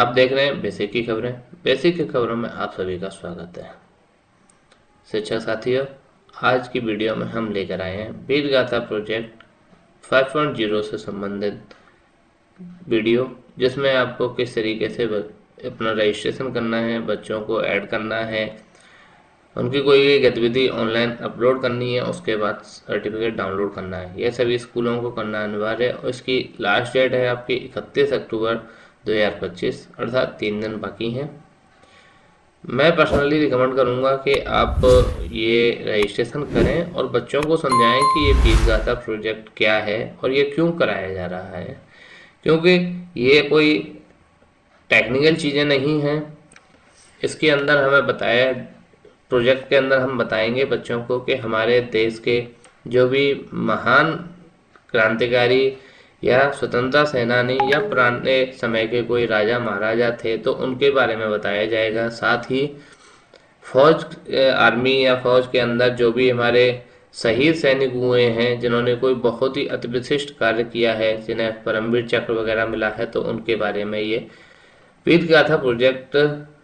आप देख रहे हैं बेसिक की खबरें। बेसिक की खबरों में आप सभी का स्वागत है। शिक्षक साथियों, आज की वीडियो में हम लेकर आए हैं वीर गाथा प्रोजेक्ट 5.0 से संबंधित वीडियो, जिसमें आपको किस तरीके से अपना रजिस्ट्रेशन करना है, बच्चों को ऐड करना है, उनकी कोई भी गतिविधि ऑनलाइन अपलोड करनी है, उसके बाद सर्टिफिकेट डाउनलोड करना है। यह सभी स्कूलों को करना अनिवार्य है और इसकी लास्ट डेट है आपकी 31 अक्टूबर 2025, अर्थात 3 दिन बाकी हैं। मैं पर्सनली रिकमेंड करूंगा कि आप ये रजिस्ट्रेशन करें और बच्चों को समझाएं कि ये वीर गाथा प्रोजेक्ट क्या है और ये क्यों कराया जा रहा है, क्योंकि ये कोई टेक्निकल चीज़ें नहीं हैं। इसके अंदर हमें बताया, प्रोजेक्ट के अंदर हम बताएंगे बच्चों को कि हमारे देश के जो भी महान क्रांतिकारी या स्वतंत्रता सेनानी या पुराने समय के कोई राजा महाराजा थे तो उनके बारे में बताया जाएगा। साथ ही फौज, आर्मी या फौज के अंदर जो भी हमारे शहीद सैनिक हुए हैं, जिन्होंने कोई बहुत ही अति विशिष्ट कार्य किया है, जिन्हें परमवीर चक्र वगैरह मिला है, तो उनके बारे में ये वीर गाथा प्रोजेक्ट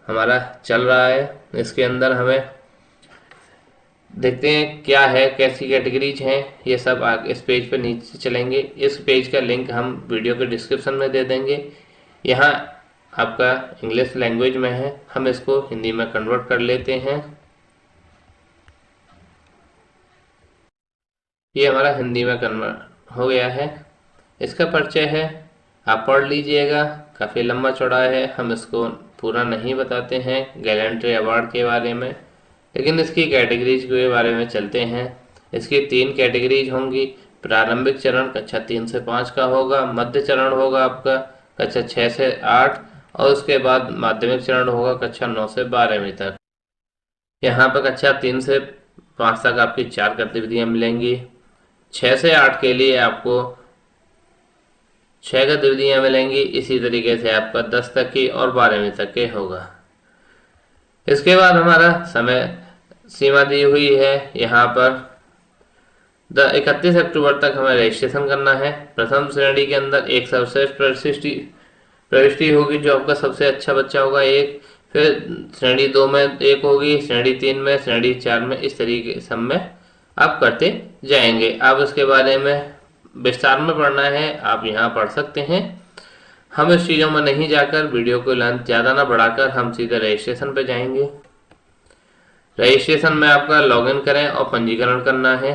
हमारा चल रहा है। इसके अंदर हमें देखते हैं क्या है, कैसी कैटेगरीज हैं, ये सब आगे इस पेज पर नीचे चलेंगे। इस पेज का लिंक हम वीडियो के डिस्क्रिप्शन में दे देंगे। यहाँ आपका इंग्लिश लैंग्वेज में है, हम इसको हिंदी में कन्वर्ट कर लेते हैं। ये हमारा हिंदी में कन्वर्ट हो गया है। इसका परिचय है, आप पढ़ लीजिएगा, काफ़ी लंबा चौड़ा है, हम इसको पूरा नहीं बताते हैं। गैलेंट्री अवार्ड के बारे में, लेकिन इसकी कैटेगरीज के बारे में चलते हैं। इसकी 3 कैटेगरीज होंगी। प्रारंभिक चरण कक्षा 3 से 5 का होगा, मध्य चरण होगा आपका कक्षा 6 से 8, और उसके बाद माध्यमिक चरण होगा कक्षा 9 से 12वीं तक। यहाँ पर कक्षा 3 से 5 तक आपकी 4 गतिविधियाँ मिलेंगी। 6 से 8 के लिए आपको 6 गतिविधियाँ मिलेंगी। इसी तरीके से आपका 10 तक की और 12वीं तक के होगा। इसके बाद हमारा समय सीमा दी हुई है। यहाँ पर 31 अक्टूबर तक हमें रजिस्ट्रेशन करना है। प्रथम श्रेणी के अंदर एक सर्वश्रेष्ठ प्रविष्टि होगी, जो आपका सबसे अच्छा बच्चा होगा, एक। फिर श्रेणी 2 में एक होगी, श्रेणी 3 में, श्रेणी 4 में, इस तरीके सब में आप करते जाएंगे। आप इसके बारे में विस्तार में पढ़ना है, आप यहाँ पढ़ सकते हैं। हम इस चीज़ों में नहीं जाकर, वीडियो को लेंथ ज़्यादा ना बढ़ाकर, हम सीधे रजिस्ट्रेशन पे जाएंगे। रजिस्ट्रेशन में आपका लॉगिन करें और पंजीकरण करना है।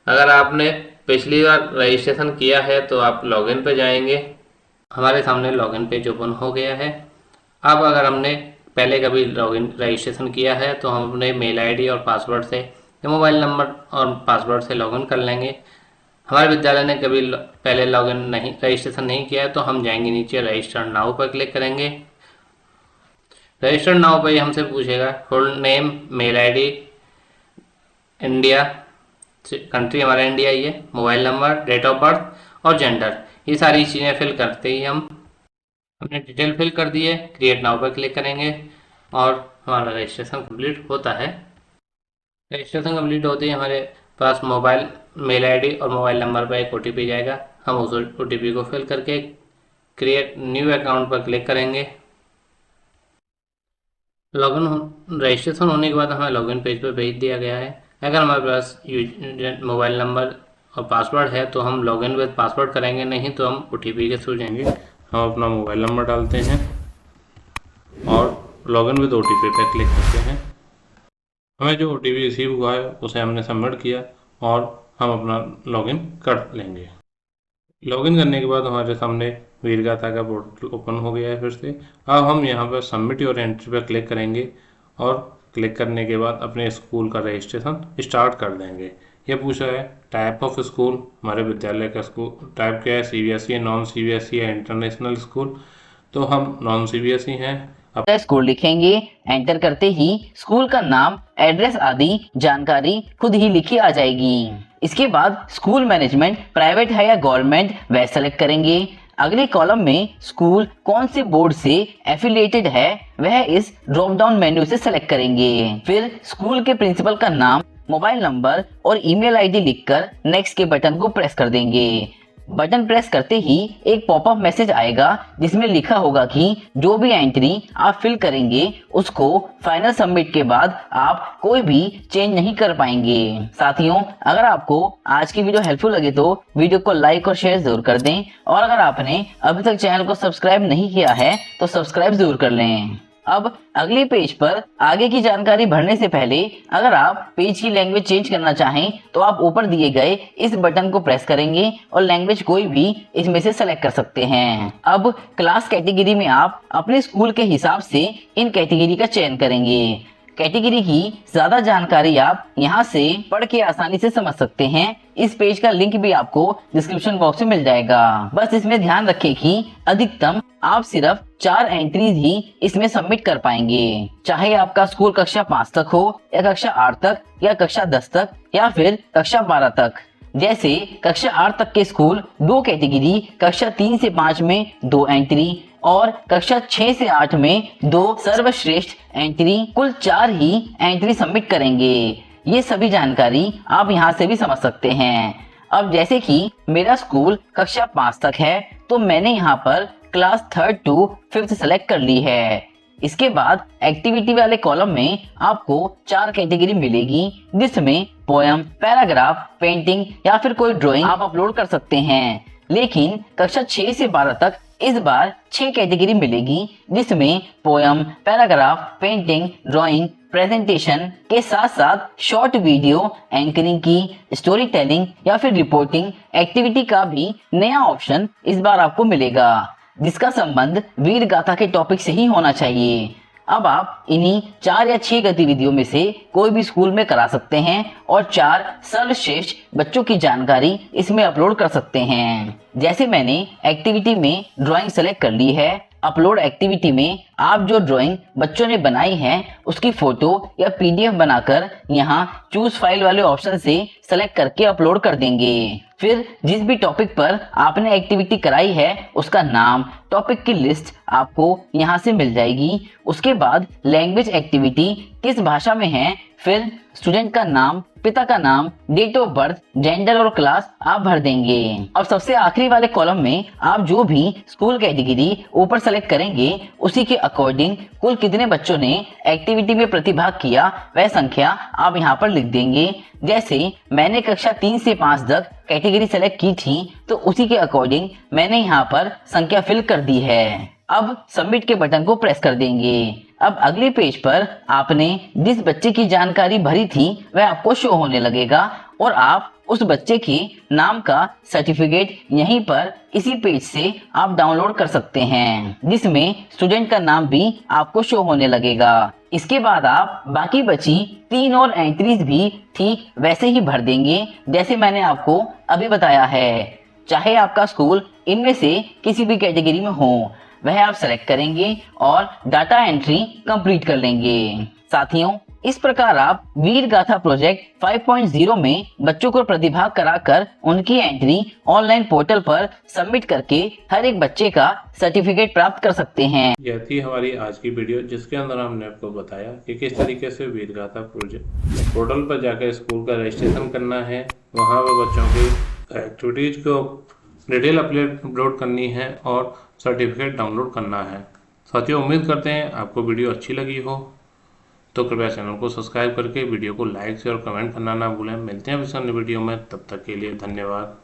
अगर आपने पिछली बार रजिस्ट्रेशन किया है तो आप लॉगिन पे जाएंगे। हमारे सामने लॉगिन पेज ओपन हो गया है। अब अगर हमने पहले कभी लॉगिन रजिस्ट्रेशन किया है तो हम अपने मेल आईडी और पासवर्ड से या मोबाइल नंबर और पासवर्ड से लॉगिन कर लेंगे। हमारे विद्यालय ने कभी पहले लॉगिन नहीं, रजिस्ट्रेशन नहीं किया है तो हम जाएंगे नीचे, रजिस्टर नाउ पर क्लिक करेंगे। रजिस्टर नाउ पर हमसे पूछेगा full name, mail ID, India, country हमारा इंडिया ही है, mobile number, date of birth और जेंडर। ये सारी चीज़ें फिल करते ही हमने डिटेल फिल कर दी है। क्रिएट नाउ पर क्लिक करेंगे और हमारा रजिस्ट्रेशन कंप्लीट होता है। रजिस्ट्रेशन कंप्लीट होते ही हमारे पास मोबाइल, मेल आईडी और मोबाइल नंबर पर एक ओटीपी जाएगा। हम उस ओटीपी को फिल करके क्रिएट न्यू अकाउंट पर क्लिक करेंगे। लॉगिन रजिस्ट्रेशन होने के बाद हमें लॉगिन पेज पर भेज दिया गया है। अगर हमारे पास मोबाइल नंबर और पासवर्ड है तो हम लॉगिन विद पासवर्ड करेंगे, नहीं तो हम ओटीपी के थ्रू जाएंगे। हम अपना मोबाइल नंबर डालते हैं और लॉगिन विद ओटीपी पर क्लिक करते हैं। हमें जो ओटीपी रिसीव हुआ है उसे हमने सबमिट किया और हम अपना लॉगिन कर लेंगे। लॉगिन करने के बाद हमारे सामने वीर गाथा का पोर्टल ओपन हो गया है फिर से। अब हम यहाँ पर सबमिट योर एंट्री पर क्लिक करेंगे और क्लिक करने के बाद अपने स्कूल का रजिस्ट्रेशन स्टार्ट कर देंगे। ये पूछा है टाइप ऑफ स्कूल, हमारे विद्यालय का स्कूल टाइप क्या है, सीबीएसई है, नॉन सीबीएसई है, इंटरनेशनल स्कूल, तो हम नॉन सीबीएसई हैं। स्कूल लिखेंगे। एंटर करते ही स्कूल का नाम, एड्रेस आदि जानकारी खुद ही लिखी आ जाएगी। इसके बाद स्कूल मैनेजमेंट प्राइवेट है या गवर्नमेंट वह सेलेक्ट करेंगे। अगले कॉलम में स्कूल कौन से बोर्ड से एफिलिएटेड है वह इस ड्रॉप डाउन मेन्यू से सेलेक्ट करेंगे। फिर स्कूल के प्रिंसिपल का नाम, मोबाइल नंबर और ईमेल आईडी लिखकर नेक्स्ट के बटन को प्रेस कर देंगे। बटन प्रेस करते ही एक पॉपअप मैसेज आएगा जिसमें लिखा होगा कि जो भी एंट्री आप फिल करेंगे उसको फाइनल सबमिट के बाद आप कोई भी चेंज नहीं कर पाएंगे। साथियों, अगर आपको आज की वीडियो हेल्पफुल लगे तो वीडियो को लाइक और शेयर जरूर कर दें, और अगर आपने अभी तक चैनल को सब्सक्राइब नहीं किया है तो सब्सक्राइब जरूर कर लें। अब अगले पेज पर आगे की जानकारी भरने से पहले अगर आप पेज की लैंग्वेज चेंज करना चाहें तो आप ऊपर दिए गए इस बटन को प्रेस करेंगे और लैंग्वेज कोई भी इसमें से सेलेक्ट कर सकते हैं। अब क्लास कैटेगरी में आप अपने स्कूल के हिसाब से इन कैटेगरी का चयन करेंगे। कैटेगरी की ज्यादा जानकारी आप यहाँ से पढ़ के आसानी से समझ सकते हैं। इस पेज का लिंक भी आपको डिस्क्रिप्शन बॉक्स में मिल जाएगा। बस इसमें ध्यान रखें कि अधिकतम आप सिर्फ 4 एंट्रीज ही इसमें सबमिट कर पाएंगे, चाहे आपका स्कूल कक्षा 5 तक हो या कक्षा 8 तक या कक्षा 10 तक या फिर कक्षा 12 तक। जैसे कक्षा 8 तक के स्कूल 2 कैटेगरी, कक्षा 3 से 5 में 2 एंट्री और कक्षा 6 से 8 में 2 सर्वश्रेष्ठ एंट्री, कुल 4 ही एंट्री सबमिट करेंगे। ये सभी जानकारी आप यहाँ से भी समझ सकते हैं। अब जैसे कि मेरा स्कूल कक्षा 5 तक है तो मैंने यहाँ पर class 3rd to 5th select कर ली है। इसके बाद एक्टिविटी वाले कॉलम में आपको 4 कैटेगरी मिलेगी जिसमें पोयम, पैराग्राफ, पेंटिंग या फिर कोई ड्राइंग आप अपलोड कर सकते हैं। लेकिन कक्षा 6 से 12 तक इस बार 6 कैटेगरी मिलेगी जिसमें poem, paragraph, painting, drawing, presentation के साथ साथ शॉर्ट वीडियो, एंकरिंग की, स्टोरी टेलिंग या फिर रिपोर्टिंग एक्टिविटी का भी नया ऑप्शन इस बार आपको मिलेगा जिसका संबंध वीर गाथा के टॉपिक से ही होना चाहिए। अब आप इन्हीं 4 या 6 गतिविधियों में से कोई भी स्कूल में करा सकते हैं और 4 सर्वश्रेष्ठ बच्चों की जानकारी इसमें अपलोड कर सकते हैं। जैसे मैंने एक्टिविटी में ड्राइंग सेलेक्ट कर ली है। अपलोड एक्टिविटी में आप जो ड्राइंग बच्चों ने बनाई है उसकी फोटो या पीडीएफ बनाकर यहाँ चूज फाइल वाले ऑप्शन से सेलेक्ट करके अपलोड कर देंगे। फिर जिस भी टॉपिक पर आपने एक्टिविटी कराई है उसका नाम, टॉपिक की लिस्ट आपको यहाँ से मिल जाएगी। उसके बाद लैंग्वेज एक्टिविटी किस भाषा में है, फिर स्टूडेंट का नाम, पिता का नाम, डेट ऑफ बर्थ, जेंडर और क्लास आप भर देंगे। अब सबसे आखिरी वाले कॉलम में आप जो भी स्कूल कैटेगरी ऊपर सेलेक्ट करेंगे उसी के अकॉर्डिंग कुल कितने बच्चों ने एक्टिविटी में प्रतिभाग किया वह संख्या आप यहाँ पर लिख देंगे। जैसे मैंने कक्षा 3 से 5 तक कैटेगरी सेलेक्ट की थी तो उसी के अकॉर्डिंग मैंने यहाँ पर संख्या फिल कर दी है। अब सबमिट के बटन को प्रेस कर देंगे। अब अगले पेज पर आपने जिस बच्चे की जानकारी भरी थी वह आपको शो होने लगेगा और आप उस बच्चे के नाम का सर्टिफिकेट यहीं पर इसी पेज से आप डाउनलोड कर सकते हैं जिसमें स्टूडेंट का नाम भी आपको शो होने लगेगा। इसके बाद आप बाकी बची 3 और एंट्रीज भी ठीक वैसे ही भर देंगे जैसे मैंने आपको अभी बताया है। चाहे आपका स्कूल इनमें से किसी भी कैटेगरी में हो वह आप सेलेक्ट करेंगे और डाटा एंट्री कंप्लीट कर लेंगे। साथियों, इस प्रकार आप वीर गाथा प्रोजेक्ट 5.0 में बच्चों को प्रतिभाग कराकर उनकी एंट्री ऑनलाइन पोर्टल पर सबमिट करके हर एक बच्चे का सर्टिफिकेट प्राप्त कर सकते हैं। यह थी हमारी आज की वीडियो जिसके अंदर हमने आपको बताया कि किस तरीके से वीर गाथा प्रोजेक्ट पोर्टल पर जाकर स्कूल का रजिस्ट्रेशन करना है, वहाँ पर बच्चों की एक्टिविटीज को डिटेल अपलोड करनी है और सर्टिफिकेट डाउनलोड करना है। साथियों, उम्मीद करते हैं आपको वीडियो अच्छी लगी हो तो कृपया चैनल को सब्सक्राइब करके वीडियो को लाइक शेयर और कमेंट करना ना भूलें। मिलते हैं अभी अन्य वीडियो में, तब तक के लिए धन्यवाद।